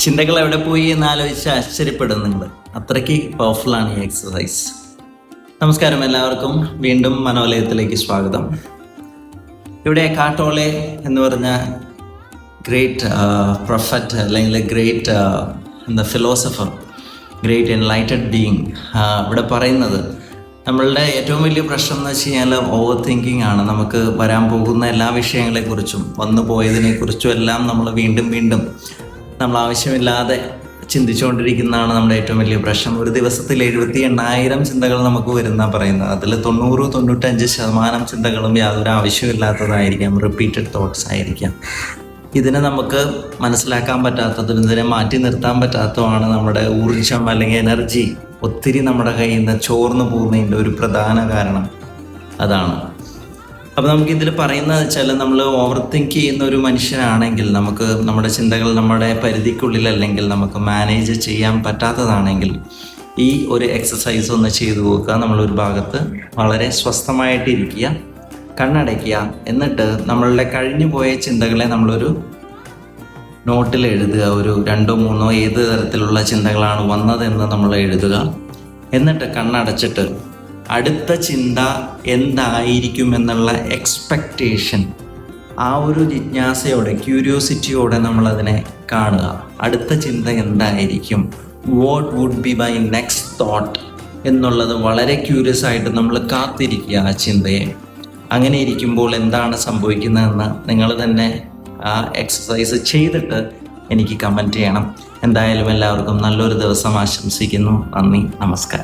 ചിന്തകൾ എവിടെ പോയി എന്നാലോചിച്ച് ആശ്ചര്യപ്പെടും നിങ്ങൾ. അത്രയ്ക്ക് പവർഫുള്ളാണ് ഈ എക്സസൈസ്. നമസ്കാരം എല്ലാവർക്കും, വീണ്ടും മനോലയത്തിലേക്ക് സ്വാഗതം. ഇവിടെ കാട്ടോളെ എന്ന് പറഞ്ഞ ഗ്രേറ്റ് പ്രൊഫറ്റ് അല്ലെങ്കിൽ great philosopher, great enlightened being ഇവിടെ പറയുന്നത്, നമ്മളുടെ ഏറ്റവും വലിയ പ്രശ്നം എന്ന് വെച്ച് കഴിഞ്ഞാൽ ഓവർ തിങ്കിങ് ആണ്. നമുക്ക് വരാൻ പോകുന്ന എല്ലാ വിഷയങ്ങളെക്കുറിച്ചും വന്നു പോയതിനെക്കുറിച്ചും എല്ലാം നമ്മൾ വീണ്ടും നമ്മൾ ആവശ്യമില്ലാതെ ചിന്തിച്ചുകൊണ്ടിരിക്കുന്നതാണ് നമ്മുടെ ഏറ്റവും വലിയ പ്രശ്നം. ഒരു ദിവസത്തിൽ 78,000 ചിന്തകൾ നമുക്ക് വരുന്ന പറയുന്നത്. അതിൽ 90-95% ചിന്തകളും യാതൊരു ആവശ്യമില്ലാത്തതായിരിക്കാം, റിപ്പീറ്റഡ് തോട്ട്സ് ആയിരിക്കാം. ഇതിനെ നമുക്ക് മനസ്സിലാക്കാൻ പറ്റാത്തതും ഇതിനെ മാറ്റി നിർത്താൻ പറ്റാത്തതുമാണ് നമ്മുടെ ഊർജം അല്ലെങ്കിൽ എനർജി ഒത്തിരി നമ്മുടെ കയ്യിൽ നിന്ന് ചോർന്നു പോകുന്നതിൻ്റെ ഒരു പ്രധാന കാരണം അതാണ്. അപ്പോൾ നമുക്കിതിൽ പറയുന്നത് വെച്ചാൽ, നമ്മൾ ഓവർ തിങ്ക് ചെയ്യുന്ന ഒരു മനുഷ്യനാണെങ്കിൽ, നമുക്ക് നമ്മുടെ ചിന്തകൾ നമ്മുടെ പരിധിക്കുള്ളിൽ അല്ലെങ്കിൽ നമുക്ക് മാനേജ് ചെയ്യാൻ പറ്റാത്തതാണെങ്കിൽ ഈ ഒരു എക്സസൈസ് ഒന്ന് ചെയ്തു നോക്കുക. നമ്മളൊരു ഭാഗത്ത് വളരെ സ്വസ്ഥമായിട്ടിരിക്കുക, കണ്ണടയ്ക്കുക. എന്നിട്ട് നമ്മളുടെ കഴിഞ്ഞു പോയ ചിന്തകളെ നമ്മളൊരു നോട്ടിൽ എഴുതുക. ഒരു 2-3 ഏത് തരത്തിലുള്ള ചിന്തകളാണ് വന്നതെന്ന് നമ്മൾ എഴുതുക. എന്നിട്ട് കണ്ണടച്ചിട്ട് അടുത്ത ചിന്ത എന്തായിരിക്കുമെന്നുള്ള എക്സ്പെക്റ്റേഷൻ, ആ ഒരു ജിജ്ഞാസയോടെ, ക്യൂരിയോസിറ്റിയോടെ നമ്മളതിനെ കാണുക. അടുത്ത ചിന്ത എന്തായിരിക്കും, what would be my next thought എന്നുള്ളത് വളരെ ക്യൂരിയസ് ആയിട്ട് നമ്മൾ കാത്തിരിക്കുക ആ ചിന്തയെ. അങ്ങനെ ഇരിക്കുമ്പോൾ എന്താണ് സംഭവിക്കുന്നതെന്ന് നിങ്ങൾ തന്നെ ആ എക്സസൈസ് ചെയ്തിട്ട് എനിക്ക് കമൻറ്റ് ചെയ്യണം. എന്തായാലും എല്ലാവർക്കും നല്ലൊരു ദിവസം ആശംസിക്കുന്നു. നന്ദി, നമസ്കാരം.